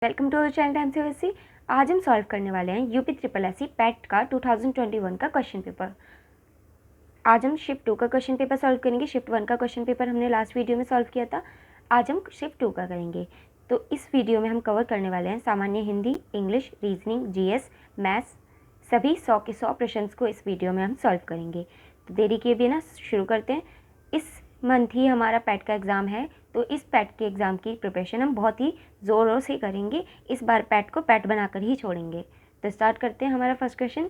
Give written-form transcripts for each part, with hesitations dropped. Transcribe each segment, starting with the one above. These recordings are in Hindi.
Welcome to our channel time CBSE. आज हम सॉल्व करने वाले हैं यूपी ट्रिपल एससी पैट का 2021 का क्वेश्चन पेपर। आज हम शिफ्ट 2 का क्वेश्चन पेपर सॉल्व करेंगे। शिफ्ट 1 का क्वेश्चन पेपर हमने लास्ट वीडियो में सॉल्व किया था। आज हम शिफ्ट 2 का करेंगे। तो इस वीडियो में हम कवर करने वाले हैं सामान्य Hindi, English, reasoning, GS, maths, सभी 100 के 100 प्रश्न को इस वीडियो में हम सॉल्व करेंगे। तो देरी किए बिना शुरू करते हैं। इस मंथ ही हमारा पैट का एग्ज़ाम है, तो इस पैट के एग्ज़ाम की प्रिपरेशन हम बहुत ही ज़ोरों से करेंगे। इस बार पैट को पैट बनाकर ही छोड़ेंगे। तो स्टार्ट करते हैं। हमारा फर्स्ट क्वेश्चन,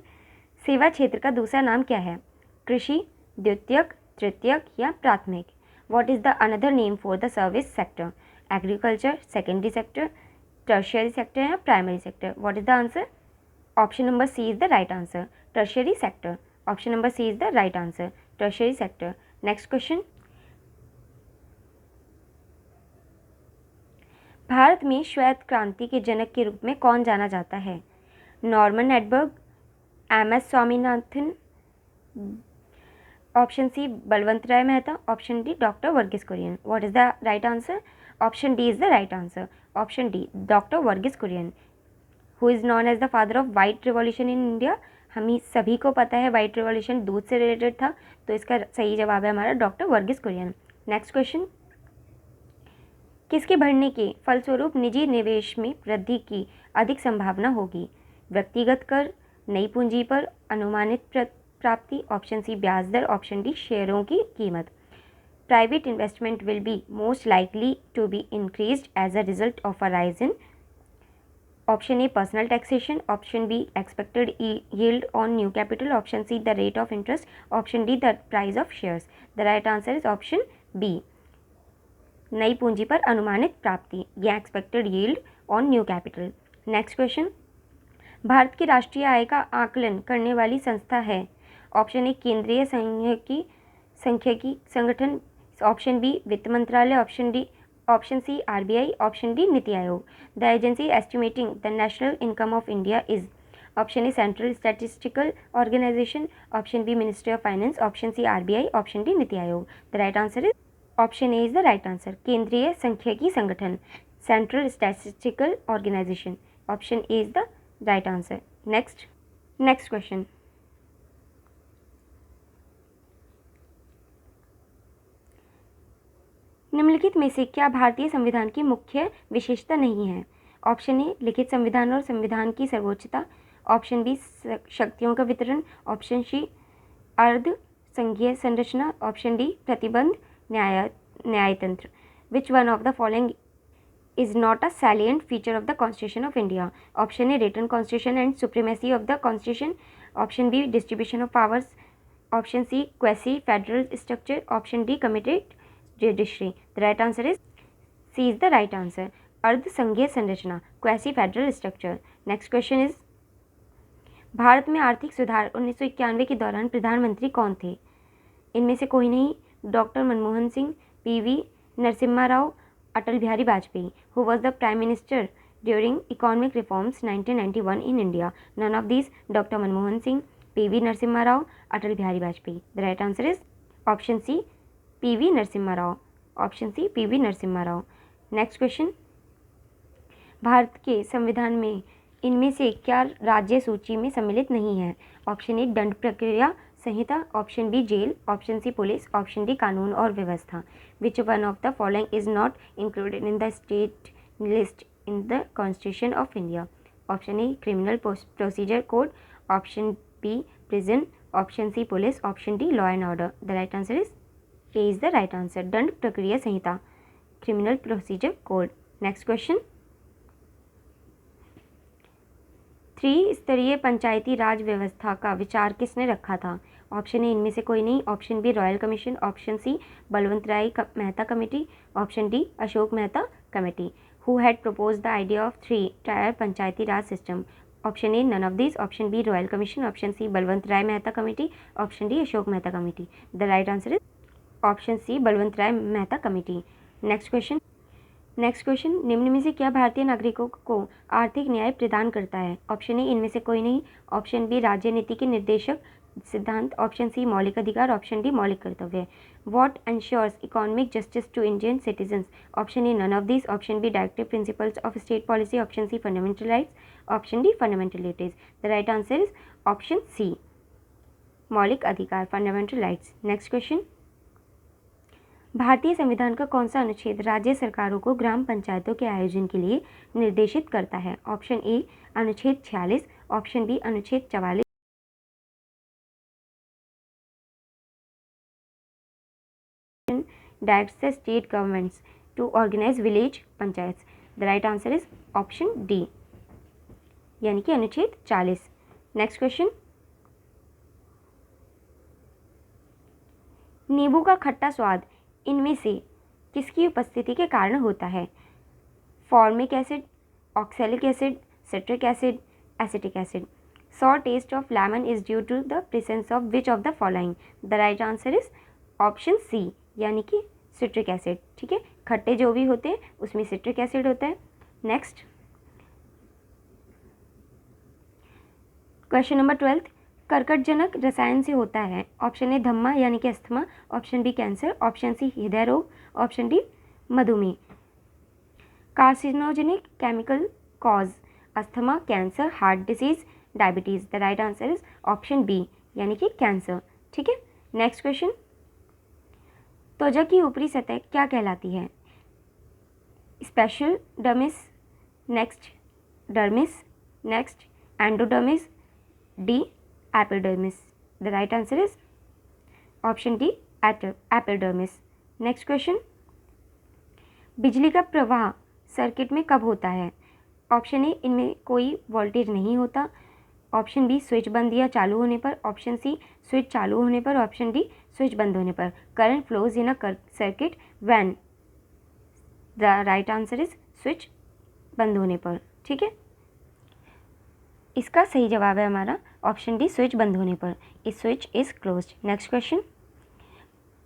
सेवा क्षेत्र का दूसरा नाम क्या है? कृषि, द्वितीयक, तृतीयक या प्राथमिक? What is the another name for the service sector? Agriculture, secondary sector, tertiary sector या primary sector? What is the answer? Option number C is the right answer, tertiary sector. Option number C is the right answer, tertiary sector. Next question, Bharat में श्वेत क्रांति के जनक के रूप में कौन जाना जाता है? नॉर्मन एडबर्ग, M S. Swaminathan, option C Balwant Rai Mehta, option D doctor Verghese Kurien. What is the right answer? Option D is the right answer, option D doctor Verghese Kurien, who is known as the father of white revolution in India. हम ही सभी को पता है वाइट रिवॉल्यूशन दूध से रिलेटेड था, तो इसका सही जवाब है हमारा doctor Verghese Kurien. Next question, किसके बढ़ने के फलस्वरूप निजी निवेश में वृद्धि की अधिक संभावना होगी? व्यक्तिगत कर, नई पूंजी पर अनुमानित प्राप्ति, ऑप्शन सी ब्याज दर, ऑप्शन डी शेयरों की कीमत। Private investment will be most likely to be increased as a result of a rise in, option A personal taxation, option B expected yield on new capital, option C the rate of interest, option D the price of shares. The right answer is option B, नई पूंजी पर अनुमानित प्राप्ति या expected yield on new capital. Next question, Bharat की राष्ट्रीय आय का आकलन करने वाली संस्था है? ऑप्शन ए केंद्रीय सांख्यिकी संगठन, ऑप्शन बी वित्त मंत्रालय, option C RBI, option D NITI Aayog. The agency estimating the national income of India is, option A central statistical organisation, option B ministry of finance, option C RBI, option D NITI Aayog. The right answer is option A is the right answer, केंद्रीय सांख्यिकी संगठन, central statistical organisation. Option A is the right answer. Next question, निम्नलिखित में से क्या भारतीय संविधान की मुख्य विशेषता नहीं है? ऑप्शन ए लिखित संविधान और संविधान की सर्वोच्चता, ऑप्शन बी शक्तियों का वितरण, ऑप्शन सी अर्ध संघीय संरचना, ऑप्शन डी प्रतिबंध न्यायतंत्र। Which one of the following is not a salient feature of the Constitution of India? Option A written constitution and supremacy of the constitution, option B distribution of powers, option C quasi federal structure, option D committed judiciary. The right answer is C is the right answer, अर्ध संघीय संरचना, quasi federal structure. Next question is, Bharat में आर्थिक सुधार 1991 के दौरान प्रधानमंत्री कौन थे? इनमें से कोई नहीं, doctor Manmohan Singh, PV Narasimha Rao, Atal Bihari Vajpayee. Who was the prime minister during economic reforms 1991 in India? None of these, doctor Manmohan Singh, PV Narasimha Rao, Atal Bihari Vajpayee. The right answer is option C PV Narasimha Rao, option C PV Narasimha Rao. Next question, Bharat के संविधान में इनमें से क्या राज्य सूची में सम्मिलित नहीं है? ऑप्शन ए दंड प्रक्रिया संहिता, ऑप्शन बी जेल, option C police, option D कानून और व्यवस्था। Which one of the following is not included in the state list in the constitution of India? Option A criminal procedure code, option B prison, option C police, option D law and order. The right answer is A is the right answer, दंड प्रक्रिया संहिता, क्रिमिनल प्रोसीजर कोड। नेक्स्ट क्वेश्चन, त्रिस्तरीय पंचायती राज व्यवस्था का विचार किसने रखा था? ऑप्शन ए इनमें से कोई नहीं, option B royal commission, option C Balwant Rai Mehta committee, option D Ashok Mehta committee. Who had propose the idea of 3 tier Panchayati Raj system? Option A none of this, option B royal commission, option C Balwant Rai Mehta committee, option D Ashok Mehta committee. The right answer is option C Balwant Rai Mehta committee. Next question, निम्न में से क्या भारतीय नागरिकों को आर्थिक न्याय प्रदान करता है? ऑप्शन ए इनमें से कोई नहीं, ऑप्शन बी राज्य नीति के निर्देशक सिद्धांत, ऑप्शन सी मौलिक अधिकार, ऑप्शन डी मौलिक कर्तव्य। What ensures economic justice to Indian citizens, option A none of this, option B directive principles of state policy, option C fundamental rights, option D fundamental liberties. The right answer is option C मौलिक अधिकार, फंडामेंटल राइट्स। नेक्स्ट क्वेश्चन, भारतीय संविधान का कौन सा अनुच्छेद राज्य सरकारों को ग्राम पंचायतों के आयोजन के लिए निर्देशित करता है? ऑप्शन ए अनुच्छेद 46, ऑप्शन बी अनुच्छेद 44, directs the state governments to organize village panchayats. The right answer is option D, यानी कि अनुच्छेद 40। नेक्स्ट क्वेश्चन, नींबू का खट्टा स्वाद इनमें से किसकी उपस्थिति के कारण होता है? Formic acid, oxalic acid, citric acid, acetic acid. Sour taste of lemon is due to the presence of which of the following? The right answer is option C, यानी कि सिट्रिक एसिड। ठीक है, खट्टे जो भी होते हैं उसमें सिट्रिक एसिड होता है। नेक्स्ट क्वेश्चन नंबर 12, कर्कटजनक रसायन से होता है? ऑप्शन ए धम्मा यानी कि asthma, option B cancer, option C हृदय रोग, ऑप्शन डी मधुमेह। Carcinogenic chemical cause asthma, cancer, heart disease, diabetes. The right answer is option B, यानी कि कैंसर। ठीक है, नेक्स्ट क्वेश्चन, त्वचा की ऊपरी सतह क्या कहलाती है? Special dermis, next dermis, next endodermis, D epidermis. The right answer is option D epidermis. Next question, बिजली का प्रवाह सर्किट में कब होता है? ऑप्शन ए इनमें कोई वोल्टेज नहीं होता, ऑप्शन बी स्विच बंद या चालू होने पर, ऑप्शन सी स्विच चालू होने पर, ऑप्शन डी स्विच बंद होने पर। Current flows in a circuit when. The right answer is switch बंद होने पर। ठीक है, इसका सही जवाब है हमारा ऑप्शन डी स्विच बंद होने पर। इस switch is closed. Next question,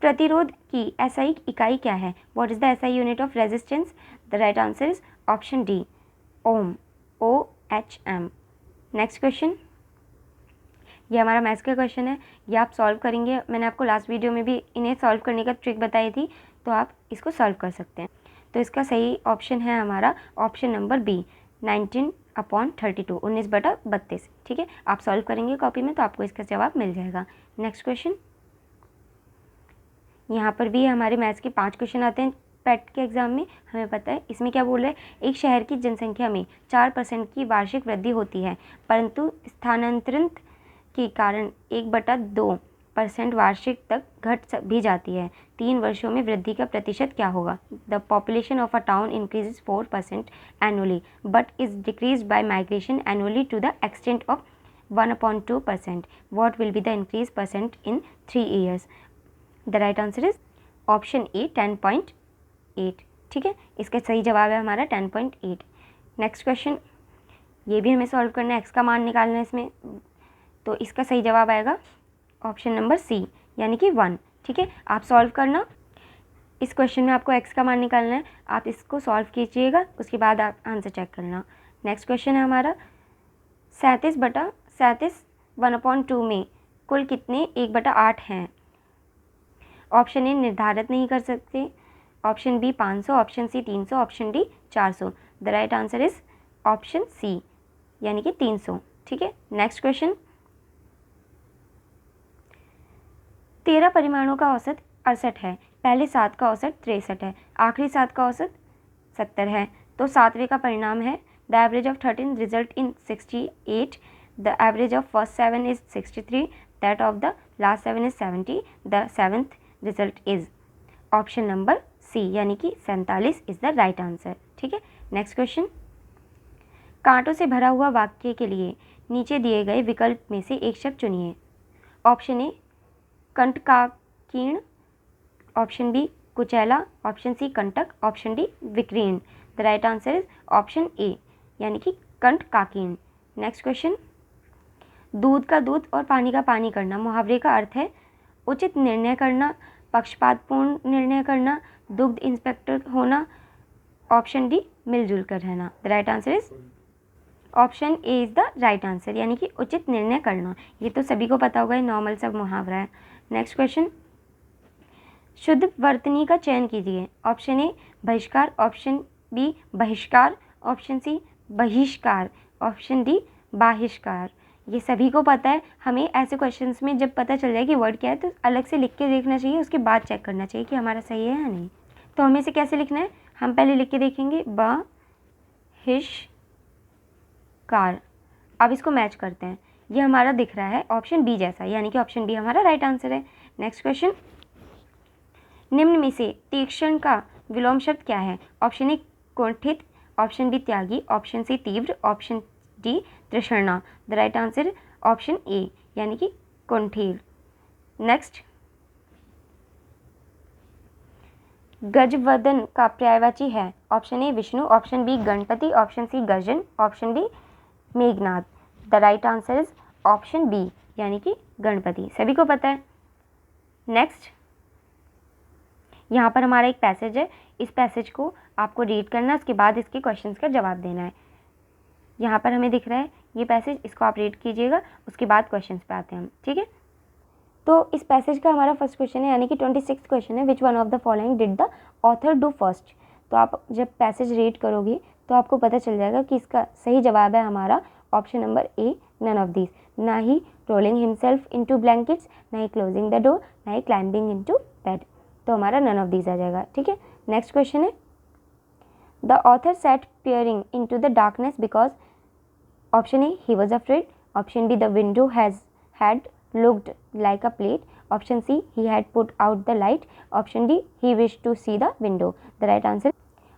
प्रतिरोध की एसआई इकाई क्या है? What is the SI unit of resistance? The right answer is option D ohm, OHM। Next question, ये हमारा मैथ्स का क्वेश्चन है, ये आप सॉल्व करेंगे। मैंने आपको लास्ट वीडियो में भी इन्हें सॉल्व करने का ट्रिक बताई थी, तो आप इसको सॉल्व कर सकते हैं। तो इसका सही ऑप्शन है हमारा ऑप्शन नंबर बी, 19/32, 19/32। ठीक है, आप सॉल्व करेंगे कॉपी में तो आपको इसका जवाब मिल जाएगा। नेक्स्ट क्वेश्चन, यहाँ पर भी हमारे मैथ्स के 5 क्वेश्चन आते हैं पेट के एग्जाम में, हमें पता है। इसमें क्या बोल रहा है, एक शहर की जनसंख्या में 4% की वार्षिक वृद्धि होती है, परंतु स्थानांतरण के कारण 1/2% वार्षिक तक घट भी जाती है। 3 वर्षों में वृद्धि का प्रतिशत क्या होगा? The population of a town increases 4% annually but is decrease by migration annually to the extent of 1/2%. What will be the increase percent in 3 years? The right answer is option A 10.8। ठीक है, इसका सही जवाब है हमारा 10.8। नेक्स्ट क्वेश्चन, ये भी हमें सॉल्व करना है, एक्स का मान निकालना है इसमें, तो इसका सही जवाब आएगा ऑप्शन नंबर सी, यानी कि 1। ठीक है, आप सॉल्व करना। इस क्वेश्चन में आपको एक्स का मान निकालना है, आप इसको सॉल्व कीजिएगा, उसके बाद आप आंसर चेक करना। नेक्स्ट क्वेश्चन है हमारा 37/37 1/2 में कुल कितने 1/8 हैं? ऑप्शन ए निर्धारित नहीं कर सकते, option B 500, option C 300, option D 400। The right answer is option C, यानी कि 300। ठीक है, नेक्स्ट क्वेश्चन, 13 परिमाणों का औसत 68 है, पहले 7 का औसत 63 है, आखिरी 7 का औसत 70 है, तो 7वें का परिणाम है the average of 13 result in 68, the average of first 7 is 63, that of the last 7 is 70, the 7th result is option number C, यानी कि 47 इज द राइट आंसर। ठीक है, नेक्स्ट क्वेश्चन, कांटों से भरा हुआ वाक्य के लिए नीचे दिए गए विकल्प में से एक शब्द चुनिए। ऑप्शन ए कंटकाकीर्ण, ऑप्शन बी कुचैला, ऑप्शन सी कंटक, ऑप्शन डी विकीर्ण। The right answer is option A, यानी कि कंटकाकीर्ण। नेक्स्ट क्वेश्चन, दूध का दूध और पानी का पानी करना मुहावरे का अर्थ है उचित निर्णय करना, पक्षपातपूर्ण निर्णय करना, दुग्ध इंस्पेक्टर होना, ऑप्शन डी मिलजुल कर रहना। The right answer is option A is the right answer, यानी कि उचित निर्णय करना। ये तो सभी को पता होगा, ये नॉर्मल सब मुहावरा है। नेक्स्ट क्वेश्चन, शुद्ध वर्तनी का चयन कीजिए। ऑप्शन ए बहिष्कार, ऑप्शन बी बहिष्कार, ऑप्शन सी बहिष्कार, ऑप्शन डी बाहिष्कार। ये सभी को पता है। हमें ऐसे क्वेश्चंस में जब पता चल जाए कि वर्ड क्या है तो अलग से लिख के देखना चाहिए, उसके बाद चेक करना चाहिए कि हमारा सही है या नहीं। तो हमें इसे कैसे लिखना है, हम पहले लिख के देखेंगे बहिष्कार। अब इसको मैच करते हैं, ये हमारा दिख रहा है ऑप्शन बी जैसा, यानी कि ऑप्शन बी हमारा राइट आंसर है। नेक्स्ट क्वेश्चन, निम्न में से तीक्ष्ण का विलोम शब्द क्या है। ऑप्शन ए कुंठित, ऑप्शन बी त्यागी, ऑप्शन सी तीव्र, ऑप्शन डी तृष्णा। The right answer option A, यानी कि कुंठित। नेक्स्ट, गजवदन का पर्यायवाची है। Option A Vishnu, option B Ganapati, option C गर्जन, option D Meghnad. The right answer is option B, यानी कि गणपति, सभी को पता है। नेक्स्ट, यहाँ पर हमारा एक पैसेज है, इस पैसेज को आपको रीड करना है, उसके बाद इसके क्वेश्चंस का जवाब देना है। यहाँ पर हमें दिख रहा है ये पैसेज, इसको आप रीड कीजिएगा, उसके बाद क्वेश्चंस पे आते हैं हम, ठीक है। तो इस पैसेज का हमारा फर्स्ट क्वेश्चन है, यानी कि 26 क्वेश्चन है, विच one of the following did the author do first. तो आप जब पैसेज रीड करोगे तो आपको पता चल जाएगा कि इसका सही जवाब है हमारा option number A, none of these. ना ही रोलिंग हिमसेल्फ इनटू ब्लैंकेट्स, ना ही क्लोजिंग द डोर, ना ही क्लाइंबिंग इनटू बेड। तो हमारा नन ऑफ दीज आ जाएगा, ठीक है। नेक्स्ट क्वेश्चन है, the author sat peering into the darkness because option A he was afraid, option B the window had looked like a plate, option C he had put out the light, option D he wished to see the window. The right answer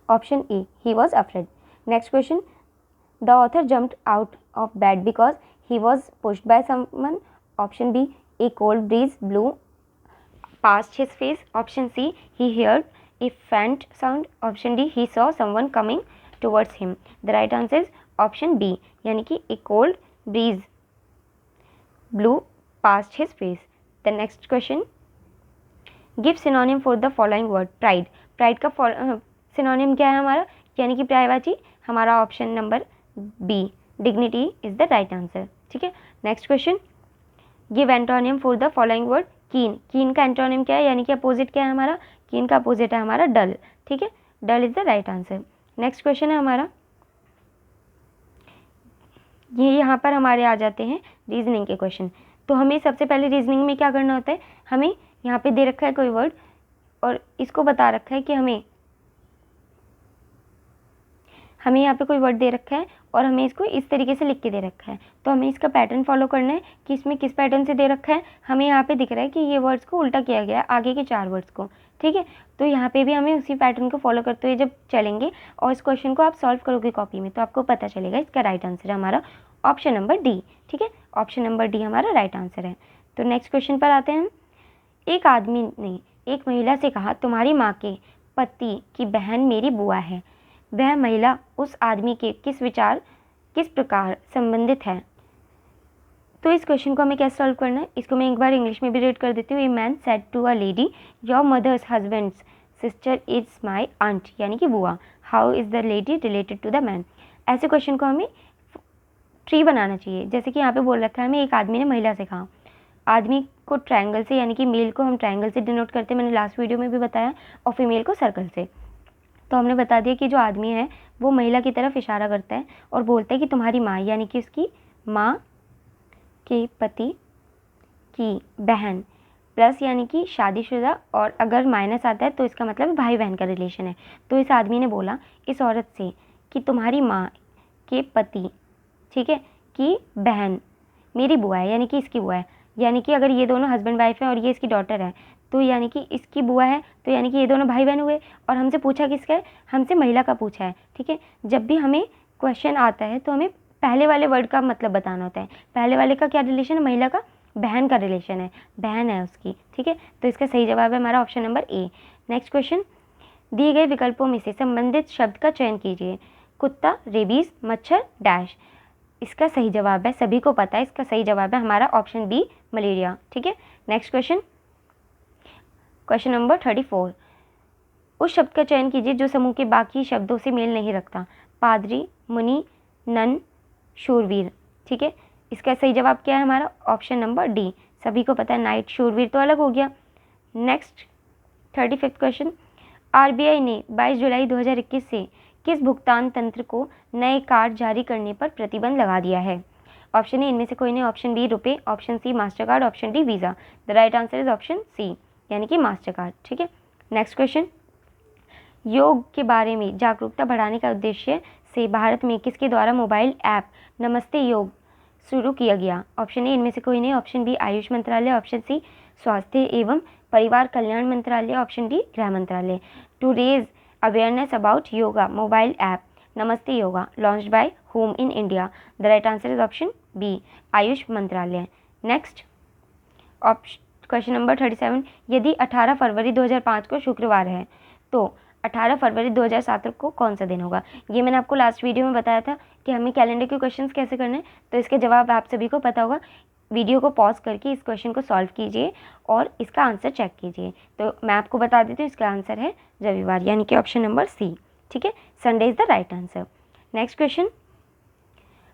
option A, he was afraid. Next question, the author jumped out of bed because he was pushed by someone, option B a cold breeze blew past his face, option C he heard a faint sound, option D he saw someone coming towards him. The right answer is option B, यानी कि a cold breeze blew past his face. The next question, give synonym for the following word. pride, pride का synonym क्या है हमारा, यानी कि पर्यायवाची हमारा option number B, dignity is the right answer, ठीक है। Next question, give antonym for the following word. Keen, keen का एंटोनिम क्या है, यानी कि अपोजिट क्या है हमारा, कीन का अपोजिट है हमारा डल, ठीक है, dull is the right answer. Next question है हमारा, ये यहाँ पर हमारे आ जाते हैं रीजनिंग के क्वेश्चन. तो हमें सबसे पहले रीजनिंग में क्या करना होता है, हमें यहाँ पे दे रखा है कोई वर्ड और इसको बता रखा है कि हमें यहाँ पे कोई वर्ड दे रखा है और हमें इसको इस तरीके से लिख के दे रखा है. तो हमें इसका पैटर्न फॉलो करना है कि इसमें किस पैटर्न से दे रखा है. हमें यहाँ पे दिख रहा है कि ये वर्ड्स को उल्टा किया गया है आगे के 4 वर्ड्स को, ठीक है. तो यहाँ पे भी हमें उसी पैटर्न को फॉलो करते हुए जब चलेंगे और इस क्वेश्चन को आप सॉल्व करोगे कॉपी में तो आपको पता चलेगा इसका राइट आंसर है हमारा ऑप्शन नंबर डी, ठीक है. ऑप्शन नंबर डी हमारा राइट आंसर है. तो नेक्स्ट क्वेश्चन पर आते हैं. एक आदमी ने एक महिला से कहा, तुम्हारी माँ के पति की बहन मेरी बुआ है. वह महिला उस आदमी के किस प्रकार संबंधित है. तो इस क्वेश्चन को हमें कैसे सॉल्व करना है, इसको मैं एक बार इंग्लिश में भी रीड कर देती हूँ. A man said to a lady, your mother's husband's sister is my aunt, यानी कि बुआ. How is the lady related to the man. ऐसे क्वेश्चन को हमें ट्री बनाना चाहिए. जैसे कि यहाँ पे बोल रखा है हमें एक आदमी ने महिला से कहा. आदमी को ट्रायंगल से, यानी कि मेल को हम ट्रायंगल से डिनोट करते हैं, मैंने लास्ट वीडियो में भी बताया, और फीमेल को सर्कल से. तो हमने बता दिया कि जो आदमी है वो महिला की तरफ इशारा करता है और बोलता है कि तुम्हारी माँ, यानी कि उसकी माँ के पति की बहन, प्लस यानी कि शादीशुदा, और अगर माइनस आता है तो इसका मतलब भाई बहन का रिलेशन है. तो इस आदमी ने बोला इस औरत से कि तुम्हारी माँ के पति, ठीक है, की बहन मेरी बुआ है, यानी कि इसकी बुआ है. यानी कि अगर ये दोनों हस्बैंड वाइफ हैं और ये इसकी डॉटर है तो यानी कि इसकी बुआ है, तो यानी कि ये दोनों भाई बहन हुए. और हमसे पूछा किसका है, हमसे महिला का पूछा है, ठीक है. जब भी हमें क्वेश्चन आता है तो हमें पहले वाले वर्ड का मतलब बताना होता है. पहले वाले का क्या रिलेशन है, महिला का बहन का रिलेशन है, बहन है उसकी, ठीक है. तो इसका सही जवाब है हमारा ऑप्शन नंबर ए. नेक्स्ट क्वेश्चन, दिए गए विकल्पों में से संबंधित शब्द का चयन कीजिए. कुत्ता, रेबीज, मच्छर, डैश. इसका सही जवाब है, सभी को पता है, इसका सही जवाब है हमारा ऑप्शन बी, मलेरिया, ठीक है. नेक्स्ट क्वेश्चन, क्वेश्चन नंबर 34, उस शब्द का चयन कीजिए जो समूह के बाकी शब्दों से मेल नहीं रखता. पादरी, मुनि, नन, शूरवीर, ठीक है। इसका सही जवाब क्या है हमारा? Option number D. सभी को पता है नाइट, शूरवीर तो अलग हो गया। नेक्स्ट 35वां क्वेश्चन, आरबीआई ने 22 जुलाई 2021 से किस भुगतान तंत्र को नए कार्ड जारी करने पर प्रतिबंध लगा दिया है? ऑप्शन ए इनमें से कोई नहीं, option B RuPay, option C Mastercard, option D Visa. The right answer is option C, यानी कि मास्टर कार्ड, ठीक है। नेक्स्ट क्वेश्चन, योग के बारे में जागरूकता बढ़ाने का उद्देश्य से भारत में किसके द्वारा मोबाइल ऐप नमस्ते योग शुरू किया गया? ऑप्शन ए इनमें से कोई नहीं, ऑप्शन बी आयुष मंत्रालय, ऑप्शन सी स्वास्थ्य एवं परिवार कल्याण मंत्रालय, ऑप्शन डी गृह मंत्रालय। To raise awareness about yoga mobile app Namaste yoga launched by home in India. The right answer is option B Ayush मंत्रालय। नेक्स्ट क्वेश्चन नंबर 37, यदि 18 फरवरी 2005 को शुक्रवार है तो 18 फरवरी 2007 को कौन सा दिन होगा? ये मैंने आपको लास्ट वीडियो में बताया था कि हमें कैलेंडर के क्वेश्चंस कैसे करने हैं, तो इसके जवाब आप सभी को पता होगा। वीडियो को पॉज करके इस क्वेश्चन को सॉल्व कीजिए और इसका आंसर चेक कीजिए। तो मैं आपको बता देती हूँ, इसका आंसर है रविवार, यानी कि ऑप्शन नंबर सी, ठीक है। Sunday is the right answer. Next question,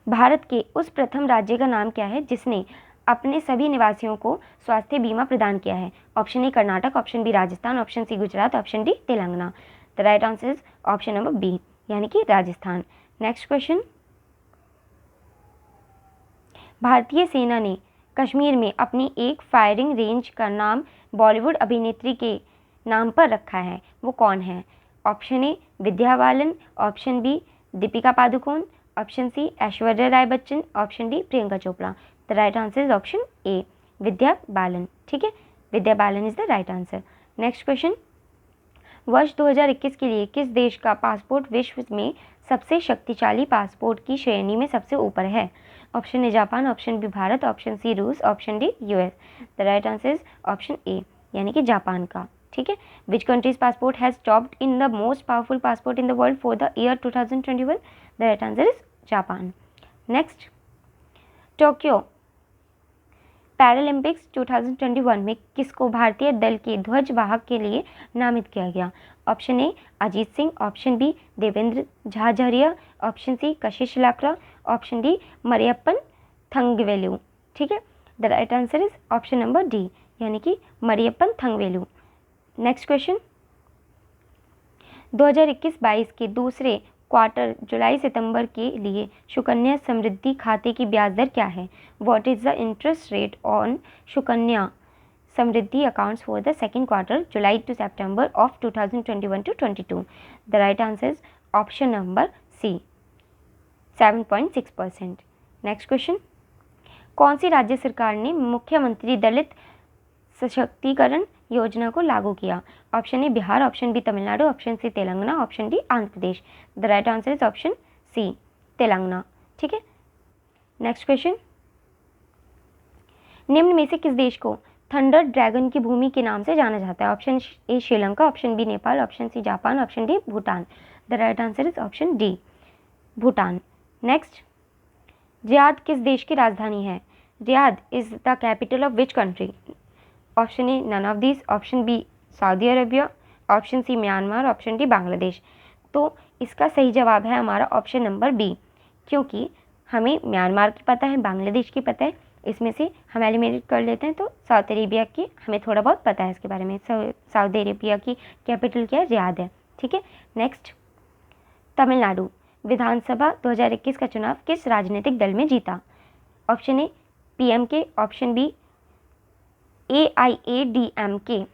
Bharat के उस प्रथम राज्य का नाम क्या है जिसने अपने सभी निवासियों को स्वास्थ्य बीमा प्रदान किया है? Option A Karnataka, option B Rajasthan, option C Gujarat, option D Telangana. The right answer is option number B, यानी कि राजस्थान। नेक्स्ट क्वेश्चन, भारतीय सेना ने कश्मीर में अपनी एक फायरिंग रेंज का नाम बॉलीवुड अभिनेत्री के नाम पर रखा है, वो कौन है? Option A Vidya Balan, option B Deepika Padukone, option C Aishwarya Rai Bachchan, option D Priyanka Chopra. The right answer is option A Vidya Balan, ठीक है। Vidya Balan is the right answer. Next question, वर्ष 2021 के लिए किस देश का पासपोर्ट विश्व में सबसे शक्तिशाली पासपोर्ट की श्रेणी में सबसे ऊपर है? Option A Japan, option B Bharat, option C रूस, option D US. The right answer is option A, यानी कि जापान का, ठीक है। Which countries passport has topped in the most powerful passport in the world for the year 2021? The right answer is Japan. Next, Tokyo Paralympics 2021 में किसको भारतीय दल के ध्वज वाहक के लिए नामित किया गया? Option A Ajit Singh, option B Devendra Jhajharia, option C Kashish Lakra, option D Mariyappan Thangavelu, ठीक है। The right answer is option number D, यानी कि मरियप्पन थंगवेलु। नेक्स्ट क्वेश्चन, 2021-22 के दूसरे क्वार्टर जुलाई सितंबर के लिए सुकन्या समृद्धि खाते की ब्याज दर क्या है? What is the interest rate on Sukanya Samriddhi accounts for the second quarter July to September of 2021-22? The right answer is option number C 7.6%। Next question, कौन सी राज्य सरकार ने मुख्यमंत्री दलित सशक्तिकरण योजना को लागू किया? Option A Bihar, option B Tamil Nadu, option C Telangana, option D Andhra Pradesh. The right answer is option C Telangana, ठीक है। नेक्स्ट क्वेश्चन, निम्न में से किस देश को थंडर ड्रैगन की भूमि के नाम से जाना जाता है? Option A Sri Lanka, option B Nepal, option C Japan, option D Bhutan. The right answer is option D Bhutan. Next, Riyadh किस देश की राजधानी है? Riyadh is the capital of which country? Option A none of this, option B Saudi Arabia, option C Myanmar, option D Bangladesh. तो इसका सही जवाब है हमारा ऑप्शन नंबर बी, क्योंकि हमें म्यांमार की पता है, बांग्लादेश की पता है, इसमें से हम एलिमिनेट कर लेते हैं। तो सऊदी अरेबिया की हमें थोड़ा बहुत पता है इसके बारे में। सऊदी अरेबिया की कैपिटल क्या है? रियाद है, ठीक है। नेक्स्ट, तमिलनाडु विधानसभा 2021 का चुनाव किस राजनीतिक दल में जीता? Option A PMK, option B AIADMK,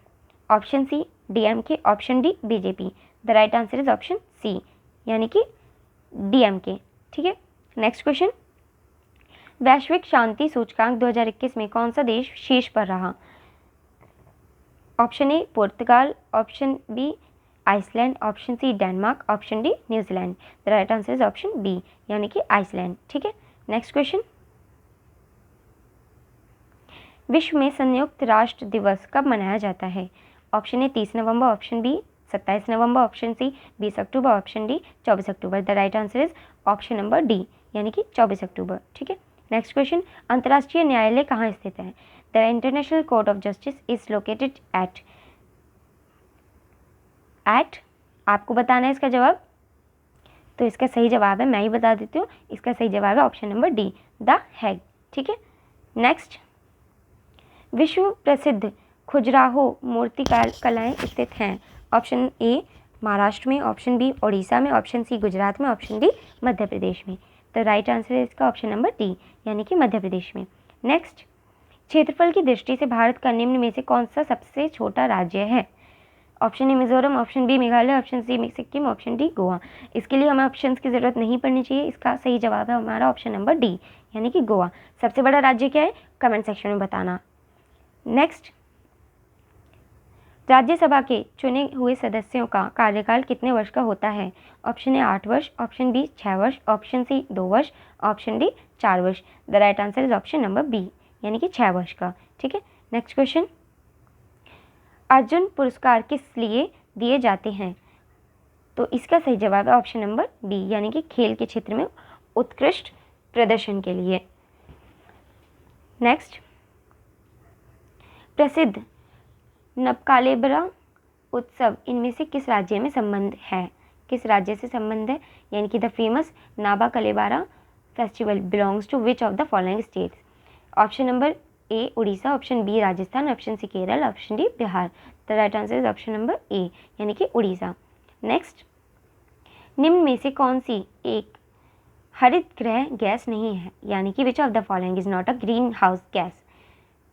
option C DMK, option D BJP. The right answer is option C, यानी कि DMK, ठीक है। नेक्स्ट क्वेश्चन, वैश्विक शांति सूचकांक 2021 में कौन सा देश शीर्ष पर रहा? Option A Portugal, option B Iceland, option C Denmark, option D New Zealand. The right answer is option B, यानी कि आइसलैंड, ठीक है। नेक्स्ट क्वेश्चन, विश्व में संयुक्त राष्ट्र दिवस कब मनाया जाता है? ऑप्शन ए 30 नवंबर, ऑप्शन बी 27 नवंबर, ऑप्शन सी 20 अक्टूबर, ऑप्शन डी 24 अक्टूबर। The right answer is option number D, यानी कि 24 अक्टूबर, ठीक है। नेक्स्ट क्वेश्चन, अंतर्राष्ट्रीय न्यायालय कहाँ स्थित है? The international court of justice is located at आपको बताना है इसका जवाब। तो इसका सही जवाब है, मैं ही बता देती हूँ, इसका सही जवाब है option number D, the Hague. ठीक है, नेक्स्ट, विश्व प्रसिद्ध खजुराहो मूर्तिकार कलाएँ स्थित हैं। ऑप्शन ए महाराष्ट्र में, ऑप्शन बी उड़ीसा में, ऑप्शन सी गुजरात में, ऑप्शन डी मध्य प्रदेश में। तो राइट आंसर है इसका ऑप्शन नंबर डी, यानी कि मध्य प्रदेश में। नेक्स्ट, क्षेत्रफल की दृष्टि से भारत का निम्न में से कौन सा सबसे छोटा राज्य है? Option A Mizoram, option B Meghalaya, option C Sikkim, option D Goa. इसके लिए हमें ऑप्शंस की ज़रूरत नहीं पड़नी चाहिए, इसका सही जवाब है हमारा ऑप्शन नंबर डी, यानी कि गोवा। सबसे बड़ा राज्य क्या है, कमेंट सेक्शन में बताना। नेक्स्ट, राज्यसभा के चुने हुए सदस्यों का कार्यकाल कितने वर्ष का होता है? ऑप्शन ए 8 वर्ष, ऑप्शन बी 6 वर्ष, ऑप्शन सी 2 वर्ष, ऑप्शन डी 4 वर्ष। The right answer is option number B, यानी कि 6 वर्ष का। ठीक है, नेक्स्ट क्वेश्चन, अर्जुन पुरस्कार किस लिए दिए जाते हैं? तो इसका सही जवाब है ऑप्शन नंबर बी, यानी कि खेल के क्षेत्र में उत्कृष्ट प्रदर्शन के लिए। नेक्स्ट, प्रसिद्ध नबकालेबरा उत्सव इनमें से किस राज्य में संबंध है? किस राज्य से संबंध है, यानी कि the famous Naba Kalebara festival belongs to which of the following states? Option number A Orissa, option B Rajasthan, option C Kerala, option D Bihar. The right answer is option number A, यानी कि उड़ीसा। नेक्स्ट, निम्न में से कौन सी एक हरित गृह गैस नहीं है, यानी कि विच of the following is not a green house gas?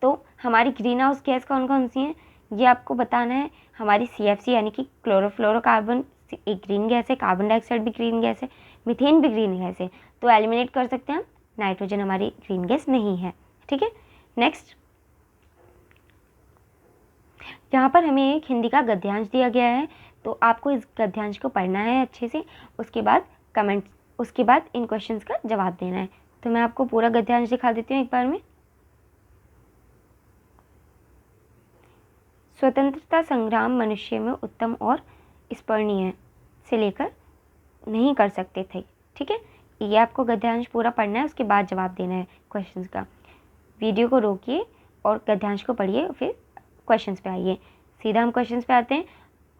तो हमारी ग्रीन हाउस गैस कौन कौन सी हैं, ये आपको बताना है। हमारी CFC यानी कि क्लोरोफ्लोरोकार्बन एक ग्रीन गैस है, कार्बन डाइऑक्साइड भी ग्रीन गैस है, मीथेन भी ग्रीन गैस है। तो एलिमिनेट कर सकते हैं हम, नाइट्रोजन हमारी ग्रीन गैस नहीं है। ठीक है, नेक्स्ट, यहाँ पर हमें एक हिंदी का गद्यांश दिया गया है, तो आपको इस गद्यांश को पढ़ना है अच्छे से, उसके बाद इन क्वेश्चंस का जवाब देना है। तो मैं आपको पूरा गद्यांश दिखा देती हूँ एक बार में। स्वतंत्रता संग्राम मनुष्य में उत्तम और स्मरणीय से लेकर नहीं कर सकते थे। ठीक है, ये आपको गद्यांश पूरा पढ़ना है, उसके बाद जवाब देना है क्वेश्चंस का। वीडियो को रोकिए और गद्यांश को पढ़िए, फिर क्वेश्चंस पे आइए। सीधा हम क्वेश्चंस पे आते हैं।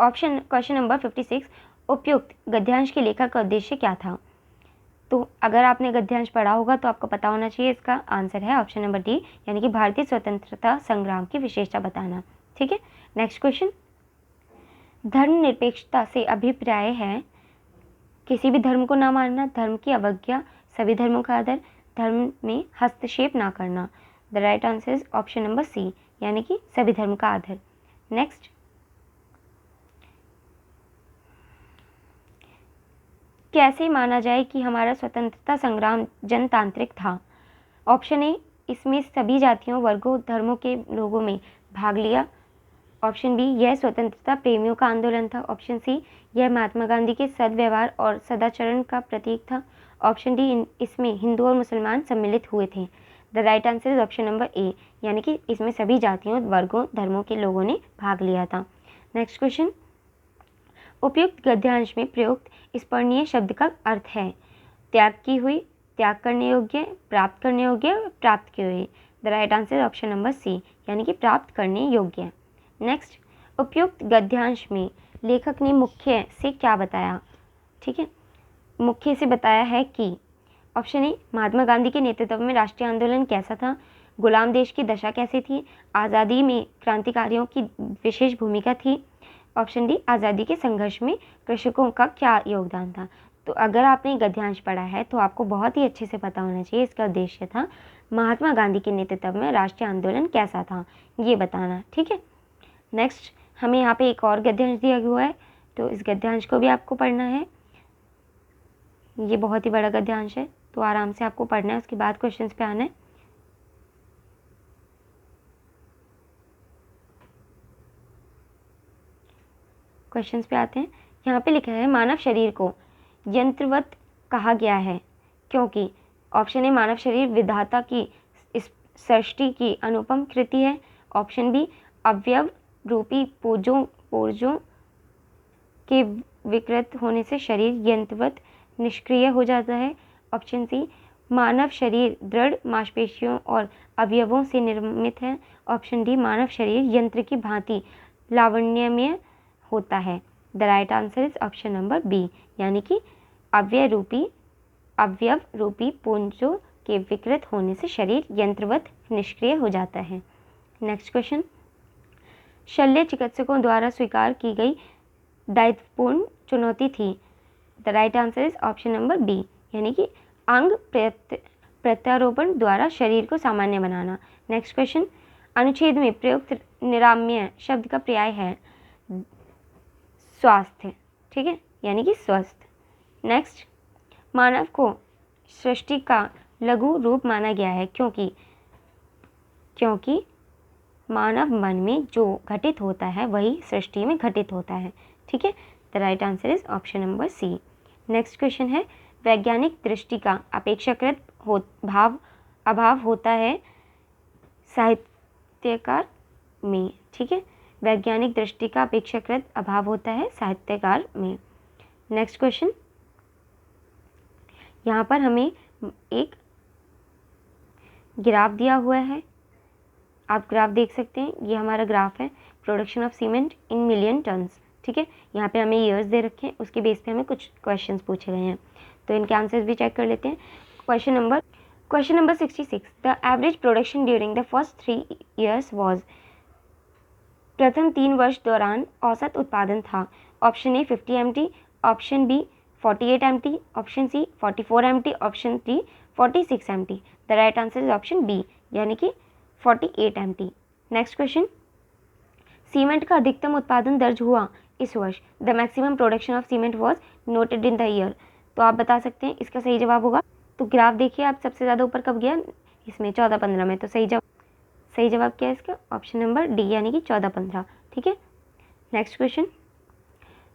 क्वेश्चन नंबर 56, उपयुक्त गद्यांश के लेखक का उद्देश्य क्या था? तो अगर आपने गद्यांश पढ़ा होगा तो आपको पता होना चाहिए, इसका आंसर है ऑप्शन नंबर डी, यानी कि भारतीय स्वतंत्रता संग्राम की विशेषता बताना। ठीक है, नेक्स्ट क्वेश्चन, धर्मनिरपेक्षता से अभिप्राय है किसी भी धर्म को ना मानना, धर्म की अवज्ञा, सभी धर्मों का आदर, धर्म में हस्तक्षेप ना करना। The right answer is option number C, यानी कि सभी धर्म का आदर। नेक्स्ट, कैसे माना जाए कि हमारा स्वतंत्रता संग्राम जनतांत्रिक था? ऑप्शन ए, इसमें सभी जातियों, वर्गों, धर्मों के लोगों में भाग लिया। ऑप्शन बी, यह स्वतंत्रता प्रेमियों का आंदोलन था। ऑप्शन सी, यह महात्मा गांधी के सद्व्यवहार और सदाचरण का प्रतीक था। ऑप्शन डी, इसमें हिंदू और मुसलमान सम्मिलित हुए थे। The right answer is option number A, यानी कि इसमें सभी जातियों, वर्गों, धर्मों के लोगों ने भाग लिया था। नेक्स्ट क्वेश्चन, उपयुक्त गद्यांश में प्रयुक्त स्मरणीय शब्द का अर्थ है त्याग की हुई, त्याग करने योग्य, प्राप्त करने योग्य, प्राप्त की हुई। The right answer option number C, यानी कि प्राप्त करने योग्य। नेक्स्ट, उपयुक्त गद्यांश में लेखक ने मुख्य से क्या बताया? ठीक है, मुख्य से बताया है कि ऑप्शन ए, महात्मा गांधी के नेतृत्व में राष्ट्रीय आंदोलन कैसा था, गुलाम देश की दशा कैसी थी, आज़ादी में क्रांतिकारियों की विशेष भूमिका थी। ऑप्शन डी, आज़ादी के संघर्ष में कृषकों का क्या योगदान था। तो अगर आपने गद्यांश पढ़ा है तो आपको बहुत ही अच्छे से पता होना चाहिए, इसका उद्देश्य था महात्मा गांधी के नेतृत्व में राष्ट्रीय आंदोलन कैसा था, ये बताना। ठीक है, नेक्स्ट, हमें यहाँ पे एक और गद्यांश दिया हुआ है, तो इस गद्यांश को भी आपको पढ़ना है। ये बहुत ही बड़ा गद्यांश है, तो आराम से आपको पढ़ना है, उसके बाद क्वेश्चंस पे आना है। क्वेश्चंस पे आते हैं। यहाँ पे लिखा है, मानव शरीर को यंत्रवत कहा गया है क्योंकि ऑप्शन ए, मानव शरीर विधाता की इस सृष्टि की अनुपम कृति है। ऑप्शन बी, अवयव रूपी पुर्जों के विकृत होने से शरीर यंत्रवत निष्क्रिय हो जाता है। ऑप्शन सी, मानव शरीर दृढ़ मांसपेशियों और अवयवों से निर्मित है। ऑप्शन डी, मानव शरीर यंत्र की भांति लावण्यमय होता है। The right answer is option number B, यानी कि अवयव रूपी पुंजों के विकृत होने से शरीर यंत्रवत निष्क्रिय हो जाता है। नेक्स्ट क्वेश्चन, शल्य चिकित्सकों द्वारा स्वीकार की गई दायित्वपूर्ण चुनौती थी। The right answer is option number B, यानी कि अंग प्रत्यारोपण द्वारा शरीर को सामान्य बनाना। नेक्स्ट क्वेश्चन, अनुच्छेद में प्रयुक्त निराम्य शब्द का पर्याय है स्वास्थ्य, ठीक है, यानी कि स्वस्थ। नेक्स्ट, मानव को सृष्टि का लघु रूप माना गया है क्योंकि मानव मन में जो घटित होता है वही सृष्टि में घटित होता है, ठीक है। The right answer is option number C. Next question है, वैज्ञानिक दृष्टि का अपेक्षाकृत अभाव होता है साहित्यकार में, ठीक है। वैज्ञानिक दृष्टि का अपेक्षाकृत अभाव होता है साहित्यकार में। नेक्स्ट क्वेश्चन, यहाँ पर हमें एक ग्राफ दिया हुआ है, आप ग्राफ देख सकते हैं, ये हमारा ग्राफ है production of cement in million turns, ठीक है। यहाँ पे हमें ईयर्स दे रखे हैं, उसके बेस पे हमें कुछ क्वेश्चंस पूछे गए हैं, तो इनके आंसर्स भी चेक कर लेते हैं। Question number 66, the average production during the first 3 years was. प्रथम 3 वर्ष दौरान औसत उत्पादन था। Option A 50 MT, option B 48 MT, option C 44 MT, option D 46 MT। The right answer is option B, यानी कि 48 MT। नेक्स्ट क्वेश्चन, सीमेंट का अधिकतम उत्पादन दर्ज हुआ इस वर्ष। The maximum production of cement was noted in the year. तो आप बता सकते हैं इसका सही जवाब होगा। तो ग्राफ देखिए आप, सबसे ज़्यादा ऊपर कब गया, इसमें 14-15 में। तो सही जवाब क्या है इसका, ऑप्शन नंबर डी, यानी कि 14-15, ठीक है। नेक्स्ट क्वेश्चन,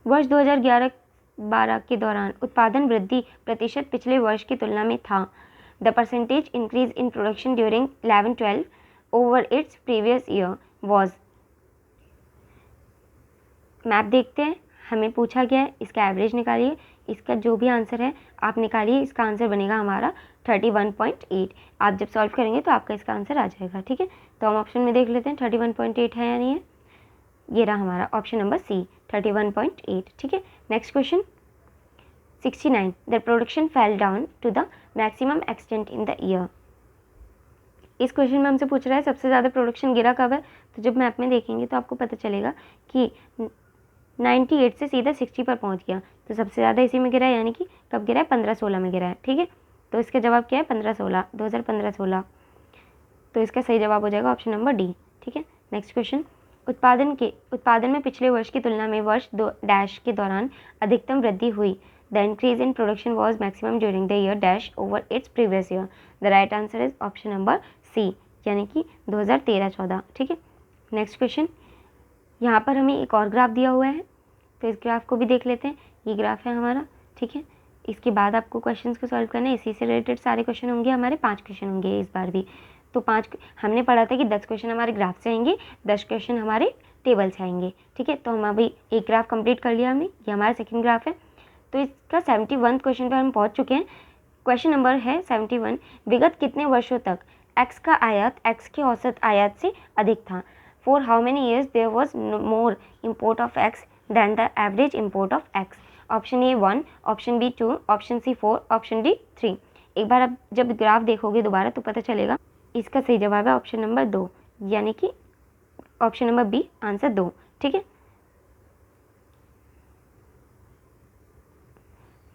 वर्ष 2011-12 के दौरान उत्पादन वृद्धि प्रतिशत पिछले वर्ष की तुलना में था। The percentage increase in production during 11-12 over its previous year was. Map देखते हैं, हमें पूछा गया है इसका एवरेज निकालिए, इसका जो भी आंसर है आप निकालिए। इसका आंसर बनेगा हमारा 31.8। आप जब सॉल्व करेंगे तो आपका इसका आंसर आ जाएगा, ठीक है। तो हम ऑप्शन में देख लेते हैं 31.8 है या नहीं है। ये रहा हमारा ऑप्शन नंबर सी, 31.8, ठीक है। Next question 69, the production fell down to the maximum extent in the year. इस क्वेश्चन में हमसे पूछ रहा है सबसे ज़्यादा प्रोडक्शन गिरा कब है। तो जब मैप में देखेंगे तो आपको पता चलेगा कि 98 से सीधा 60 पर पहुंच गया। तो सबसे ज़्यादा इसी में गिरा है, यानी कि कब गिरा है, 15-16 में गिरा है, ठीक है। तो इसका जवाब क्या है, 2015-16। तो इसका सही जवाब हो जाएगा ऑप्शन नंबर डी, ठीक है। नेक्स्ट क्वेश्चन, उत्पादन में पिछले वर्ष की तुलना में वर्ष 2 के दौरान अधिकतम वृद्धि हुई। The increase in production was maximum during the year dash over its previous year. The right answer is option number C, यानी कि 2013-14, ठीक है। नेक्स्ट क्वेश्चन, यहाँ पर हमें एक और ग्राफ दिया हुआ है, तो इस ग्राफ को भी देख लेते हैं। ये ग्राफ है हमारा, ठीक है। इसके बाद आपको क्वेश्चंस को सॉल्व करना है, इसी से रिलेटेड सारे क्वेश्चन होंगे हमारे। 5 क्वेश्चन होंगे इस बार भी। तो 5 हमने पढ़ा था कि 10 क्वेश्चन हमारे ग्राफ से आएंगे, 10 क्वेश्चन हमारे टेबल से आएंगे, ठीक है। तो हम अभी एक ग्राफ कंप्लीट कर लिया हमने, ये हमारा सेकेंड ग्राफ है। तो इसका 71 क्वेश्चन पर हम पहुँच चुके हैं। क्वेश्चन नंबर है 71, विगत कितने वर्षों तक एक्स का आयात एक्स के औसत आयात से अधिक था। For how many years there was more import of X than the average import of X? Option A 1, option B 2, option C 4, option D 3। एक बार आप जब ग्राफ देखोगे दोबारा तो पता चलेगा। इसका सही जवाब है ऑप्शन नंबर 2, यानी कि ऑप्शन नंबर बी, आंसर 2, ठीक है।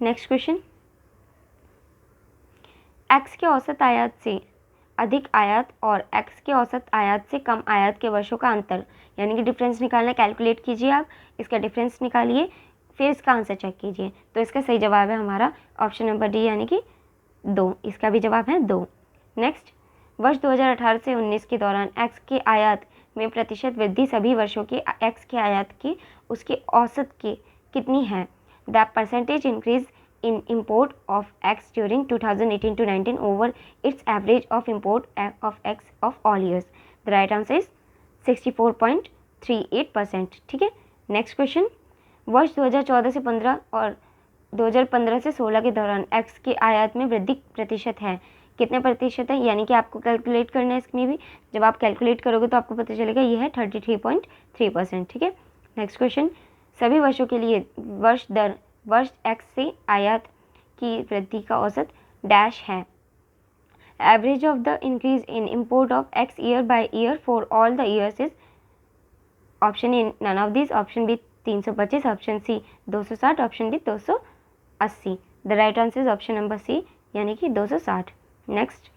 नेक्स्ट क्वेश्चन, एक्स के औसत आयात से अधिक आयात और x के औसत आयात से कम आयात के वर्षों का अंतर, यानी कि डिफरेंस निकालना। कैलकुलेट कीजिए आप, इसका डिफरेंस निकालिए, फिर इसका आंसर चेक कीजिए। तो इसका सही जवाब है हमारा ऑप्शन नंबर डी, यानी कि 2। इसका भी जवाब है 2। नेक्स्ट, वर्ष 2018 से 19 के दौरान x के आयात में प्रतिशत वृद्धि सभी वर्षों के x के आयात की उसके औसत की कितनी है। The percentage increase in import of X during 2018-19 over its average of import of X of all years. The right answer is 64.38%, ठीक है। नेक्स्ट क्वेश्चन, वर्ष 2014 से 15 और 2015 से 16 के दौरान X के आयात में वृद्धि प्रतिशत है, कितने प्रतिशत है, यानी कि आपको कैलकुलेट करना है इसमें भी। जब आप कैलकुलेट करोगे तो आपको पता चलेगा ये है 33.3%, ठीक है। नेक्स्ट क्वेश्चन, सभी वर्षों के लिए वर्ष X से आयात की वृद्धि का औसत डैश है। Average of the increase in import of X year by year for all the years is option A none of this, option B 325, option C 260, option D 280। The right answer is option number C यानी कि 260। नेक्स्ट,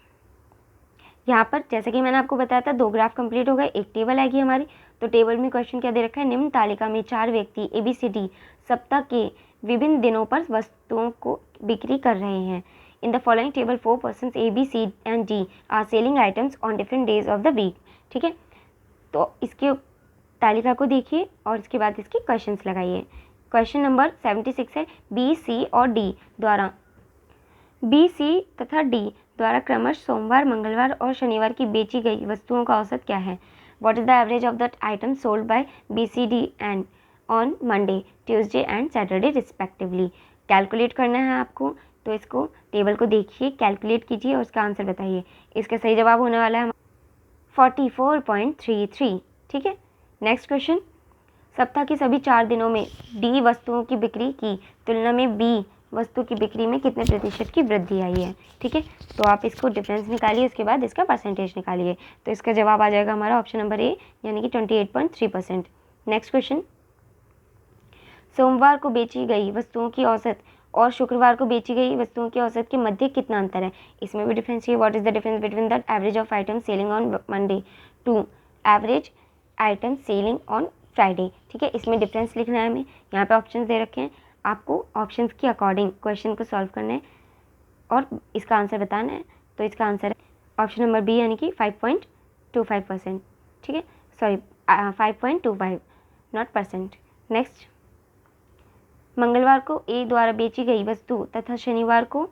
यहाँ पर जैसे कि मैंने आपको बताया था 2 ग्राफ कंप्लीट हो गए, एक टेबल आएगी हमारी। तो टेबल में क्वेश्चन क्या दे रखा है, निम्न तालिका में 4 व्यक्ति ABCD सप्ताह के विभिन्न दिनों पर वस्तुओं को बिक्री कर रहे हैं। In the following table 4 persons A, B, C and D are selling items on different days of the week. ठीक है, तो इसके तालिका को देखिए और इसके बाद इसके क्वेश्चंस लगाइए। क्वेश्चन नंबर 76 है, B, C और D द्वारा B, C तथा D द्वारा क्रमश सोमवार, मंगलवार और शनिवार की बेची गई वस्तुओं का औसत क्या है? What is the average of the item sold by BCD and on Monday, Tuesday and Saturday respectively. Calculate करना है आपको, तो इसको टेबल को देखिए, कैलकुलेट कीजिए और उसका आंसर बताइए। इसका सही जवाब होने वाला है 44.33। ठीक है, नेक्स्ट क्वेश्चन, सप्ताह के सभी 4 दिनों में D वस्तुओं की बिक्री की तुलना में B वस्तु की बिक्री में कितने प्रतिशत की वृद्धि आई है? ठीक है, तो आप इसको डिफरेंस निकालिए, उसके बाद इसका परसेंटेज निकालिए। तो इसका जवाब आ जाएगा हमारा ऑप्शन नंबर ए यानी कि 28.3%। नेक्स्ट क्वेश्चन, सोमवार को बेची गई वस्तुओं की औसत और शुक्रवार को बेची गई वस्तुओं की औसत के मध्य कितना अंतर है? इसमें भी डिफरेंस है। What is the difference between the average of item selling on Monday to average item selling on Friday? ठीक है, इसमें डिफरेंस लिखना है हमें। यहाँ पे ऑप्शंस दे रखे हैं, आपको ऑप्शंस के अकॉर्डिंग क्वेश्चन को सॉल्व करना है और इसका आंसर बताना है। तो इसका आंसर है ऑप्शन नंबर बी यानी कि 5.25%। ठीक है, सॉरी 5.25 नॉट परसेंट। नेक्स्ट, मंगलवार को A द्वारा बेची गई वस्तु तथा शनिवार को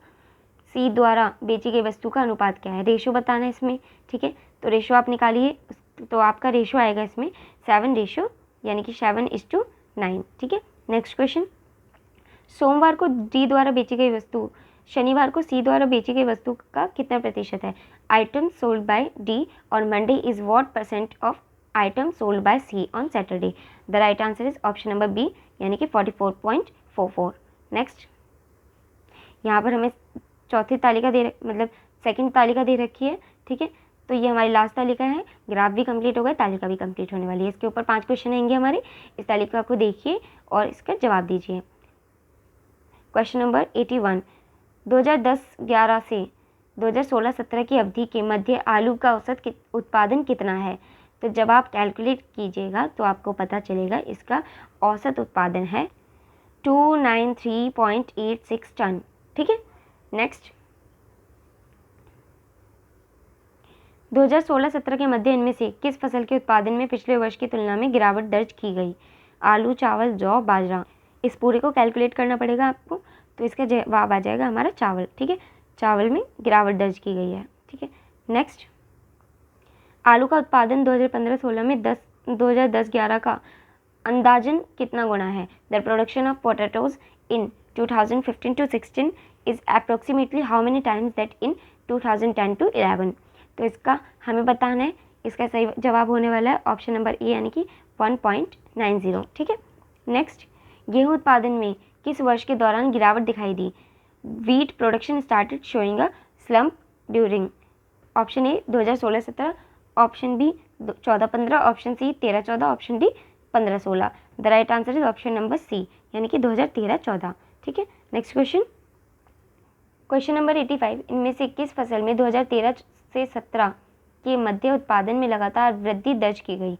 C द्वारा बेची गई वस्तु का अनुपात क्या है? रेशो बताना है इसमें। ठीक है, तो रेशो आप निकालिए, तो आपका रेशो आएगा इसमें 7 रेशो यानी कि 7:9। ठीक है, नेक्स्ट क्वेश्चन, सोमवार को D द्वारा बेची गई वस्तु शनिवार को C द्वारा बेची गई वस्तु का कितना प्रतिशत है? Item sold by D on Monday is what percent of item sold by C on Saturday? The right answer is option number B यानी कि 44.44। नेक्स्ट, यहाँ पर हमें चौथी तालिका मतलब सेकंड तालिका दे रखी है। ठीक है, तो ये हमारी लास्ट तालिका है। ग्राफ भी कंप्लीट हो गया, तालिका भी कंप्लीट होने वाली है। इसके ऊपर 5 क्वेश्चन आएंगे हमारे। इस तालिका को देखिए और इसका जवाब दीजिए। क्वेश्चन नंबर 81, 2010-11 से 2016-17 की अवधि के मध्य आलू का औसत उत्पादन कितना है? तो जब आप कैलकुलेट कीजिएगा तो आपको पता चलेगा इसका औसत उत्पादन है 293.86 टन। ठीक है, नेक्स्ट, 2016-17 के मध्य इनमें से किस फसल के उत्पादन में पिछले वर्ष की तुलना में गिरावट दर्ज की गई? आलू, चावल, जौ, बाजरा। इस पूरे को कैलकुलेट करना पड़ेगा आपको, तो इसका जवाब आ जाएगा हमारा चावल। ठीक है, चावल में गिरावट दर्ज की गई है। ठीक है, नेक्स्ट, आलू का उत्पादन 2015-16 में 2010-11 का अंदाजन कितना गुना है? The production of potatoes in 2015-16 is approximately how many times that in 2010-11? तो इसका हमें बताना है। इसका सही जवाब होने वाला है ऑप्शन नंबर ए यानी कि 1.90। ठीक है, नेक्स्ट, गेहूं उत्पादन में किस वर्ष के दौरान गिरावट दिखाई दी? Wheat production started showing a slump during option A 2016-17, option B 14-15, option C 13-14, option D 15-16। The right answer is option number C यानी कि 2013-14। ठीक है, नेक्स्ट क्वेश्चन, क्वेश्चन नंबर 85, इनमें से किस फसल में 2013 से 17 के मध्य उत्पादन में लगातार वृद्धि दर्ज की गई?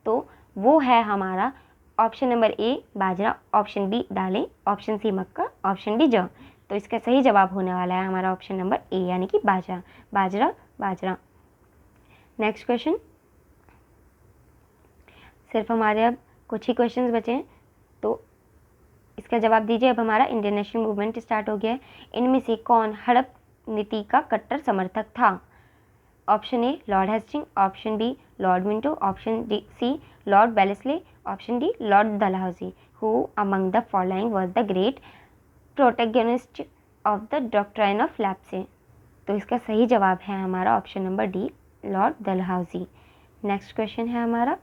तो वो है हमारा ऑप्शन नंबर ए बाजरा, ऑप्शन बी दालें, ऑप्शन सी मक्का, ऑप्शन डी जौ। तो इसका सही जवाब होने वाला है हमारा ऑप्शन नंबर ए यानी कि बाजरा, बाजरा, बाजरा। नेक्स्ट क्वेश्चन, सिर्फ हमारे अब कुछ ही क्वेश्चंस बचे हैं, तो इसका जवाब दीजिए। अब हमारा इंडियन नेशनल मूवमेंट स्टार्ट हो गया है। इनमें से कौन हड़प नीति का कट्टर समर्थक था? Option A Lord Hasting, option B Lord Minto, option D C Lord Wellesley, option D Lord Dalhousie. Who among the following was the great protagonist of the doctrine of lapse? तो इसका सही जवाब है हमारा option number D Lord Dalhousie. Next question है हमारा,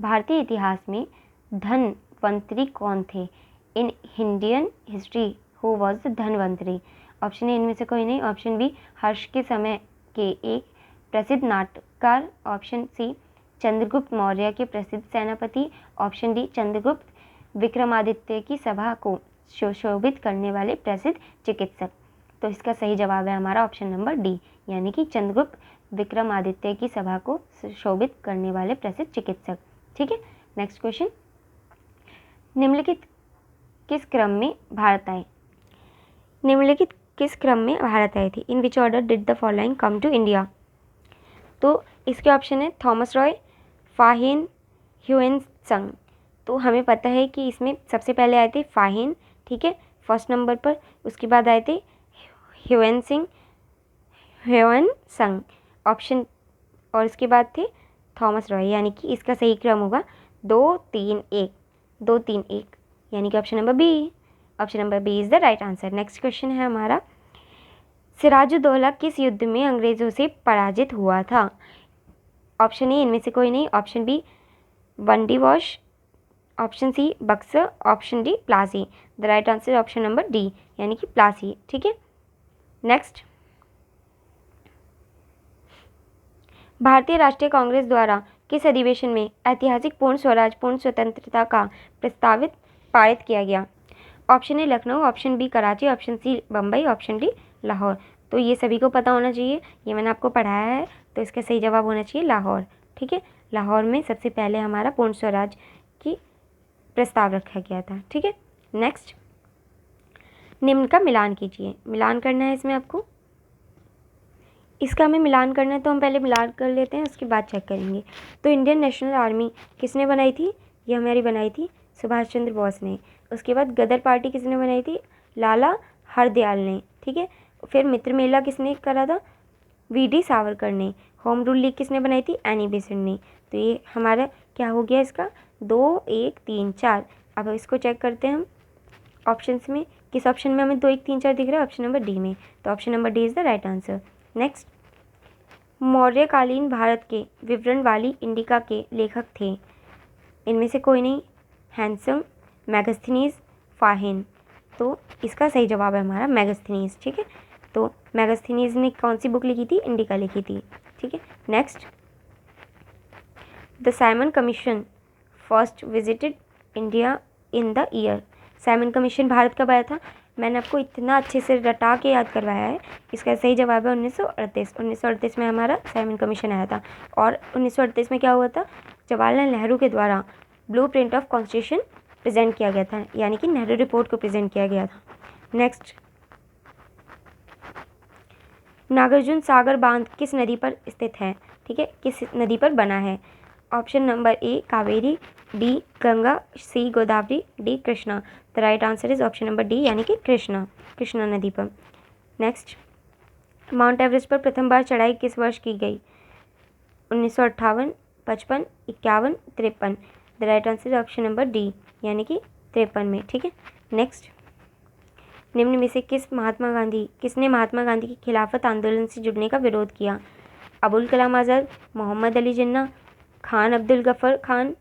भारतीय इतिहास में धनवंतरी कौन थे? In Indian history who was the Dhanvantari? Option A इनमें से कोई नहीं। ऑप्शन बी हर्ष के समय के एक प्रसिद्ध नाटककार। ऑप्शन सी चंद्रगुप्त मौर्य के प्रसिद्ध सेनापति। ऑप्शन डी चंद्रगुप्त विक्रमादित्य की सभा को सुशोभित करने वाले प्रसिद्ध चिकित्सक। तो इसका सही जवाब है हमारा ऑप्शन नंबर डी, यानी कि चंद्रगुप्त विक्रमादित्य की सभा को सुशोभित करने वाले प्रसिद्ध चिकित्सक। ठीक है, नेक्स्ट क्वेश्चन, निम्नलिखित किस क्रम में भारत आए? निम्नलिखित किस क्रम में भारत आए थे? In which order did the following come to India? तो इसके ऑप्शन है थॉमस रॉय, फाहिन, ह्यूएनत्संग। तो हमें पता है कि इसमें सबसे पहले आए थे फाहिन, ठीक है, फर्स्ट नंबर पर। उसके बाद आए थे ह्यूएनत्संग ऑप्शन, और इसके बाद थे थॉमस रॉय, यानी कि इसका सही क्रम होगा 2 3 1, 2 3 1, यानी कि option number B. Option number B is the right answer. Next question है हमारा, सिराजुद्दौला किस युद्ध में अंग्रेज़ों से पराजित हुआ था? ऑप्शन ए इनमें से कोई नहीं। Option B Wandiwash. Option C Buxar. Option D Plassey. The right answer option number D, यानी कि प्लासी। ठीक है, नेक्स्ट, भारतीय राष्ट्रीय कांग्रेस द्वारा किस अधिवेशन में ऐतिहासिक पूर्ण स्वराज पूर्ण स्वतंत्रता का प्रस्तावित पारित किया गया? Option A Lucknow. Option B Karachi. Option C Bombay. Option D Lahore. तो ये सभी को पता होना चाहिए, ये मैंने आपको पढ़ाया है, तो इसका सही जवाब होना चाहिए लाहौर। ठीक है, लाहौर में सबसे पहले हमारा पूर्ण स्वराज की प्रस्ताव रखा गया था। ठीक है, नेक्स्ट, निम्न का मिलान कीजिए। मिलान करना है इसमें आपको, इसका हमें मिलान करना है, तो हम पहले मिलान कर लेते हैं, उसके बाद चेक करेंगे। तो इंडियन नेशनल आर्मी किसने बनाई थी? ये हमारी बनाई थी सुभाष चंद्र बोस ने। उसके बाद गदर पार्टी किसने बनाई थी? लाला हरदयाल ने। ठीक है, फिर मित्र मेला किसने करा था? वीडी सावरकर ने। होम रूल लीग किसने बनाई थी? एनी बेसेंट ने। तो ये हमारा क्या हो गया इसका 2 1 3 4। अब इसको चेक करते हैं हम ऑप्शंस में, किस ऑप्शन में हमें 2 1 3 4 दिख रहा है? ऑप्शन नंबर डी में। तो option number D is the right answer. Next, मौर्यकालीन भारत के विवरण वाली इंडिका के लेखक थे? इनमें से कोई नहीं। हैंसंग, मैगस्थनीज, फाहिन। तो इसका सही जवाब है हमारा मैगस्थनीज। ठीक है, तो मैगस्थनीज ने कौन सी बुक लिखी थी? इंडिका लिखी थी। ठीक है, next, the Simon commission first visited India in the year. Simon commission Bharat कब आया था? मैंने आपको इतना अच्छे से रटा के याद करवाया है। इसका सही जवाब है 1938। 1938 में हमारा साइमन कमीशन आया था। और 1938 में क्या हुआ था? जवाहरलाल नेहरू के द्वारा ब्लूप्रिंट ऑफ कॉन्स्टिट्यूशन प्रेजेंट किया गया था, यानी कि नेहरू रिपोर्ट को प्रेजेंट किया गया था। नेक्स्ट, नागार्जुन सागर बांध किस नदी पर स्थित है? ठीक है, किस नदी पर बना है? Option number A Kaveri, D Ganga, C Godavari, D Krishna. The right answer is option number D, यानी कि कृष्णा नदी पर। नेक्स्ट, माउंट एवरेस्ट पर प्रथम बार चढ़ाई किस वर्ष की गई? 1958, 55, 51, 53। The right answer is option number D, यानी कि 53 में। ठीक है, नेक्स्ट, निम्न में से किसने महात्मा गांधी के खिलाफत आंदोलन से जुड़ने का विरोध किया? अबुल कलाम आज़ाद, मोहम्मद अली जिन्ना, खान अब्दुल गफ़र खान,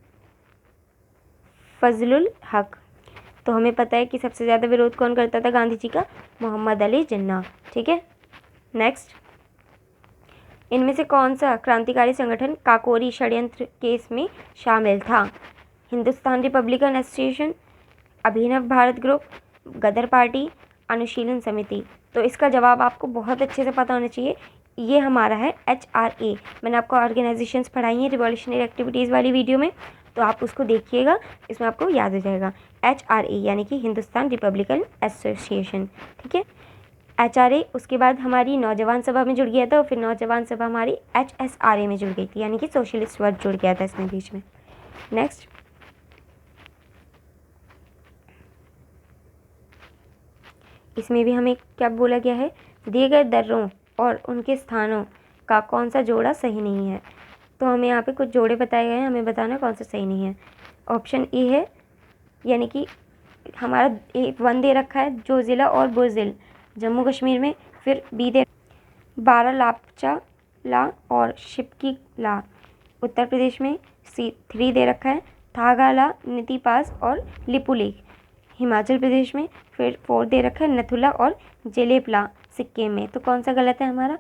फजलुल हक। तो हमें पता है कि सबसे ज़्यादा विरोध कौन करता था गांधी जी का? मोहम्मद अली जिन्ना। ठीक है, नेक्स्ट, इनमें से कौन सा क्रांतिकारी संगठन काकोरी षड्यंत्र केस में शामिल था? हिंदुस्तान रिपब्लिकन एसोसिएशन, अभिनव भारत ग्रुप, गदर पार्टी, अनुशीलन समिति। तो इसका जवाब आपको बहुत अच्छे से पता होना चाहिए। ये हमारा है HRA। मैंने आपको ऑर्गेनाइजेशंस पढ़ाई हैं रिवॉल्यूशनरी एक्टिविटीज़ वाली वीडियो में, तो आप उसको देखिएगा, इसमें आपको याद हो जाएगा। HRA यानी कि हिंदुस्तान रिपब्लिकन एसोसिएशन। ठीक है, HRA उसके बाद हमारी नौजवान सभा में जुड़ गया था, और फिर नौजवान सभा हमारी HSRA में जुड़ गई थी, यानी कि सोशलिस्ट वर्ग जुड़ गया था इसमें बीच में। नेक्स्ट, इसमें भी हमें क्या बोला गया है? दिए गए दर्रों और उनके स्थानों का कौन सा जोड़ा सही नहीं है? तो हमें यहाँ पे कुछ जोड़े बताए गए हैं, हमें बताना कौन सा सही नहीं है। ऑप्शन ए है, यानी कि हमारा A1 दे रखा है जो ज़िला और बुज़िल जम्मू कश्मीर में। फिर बी दे बारालापचा ला और शिपकी ला उत्तर प्रदेश में। C3 दे रखा है थागाला, नीति पास और लिपुलेख हिमाचल प्रदेश में। फिर 4 दे रखा है नथुला और जेलेपला सिक्किम में। तो कौन सा गलत है हमारा?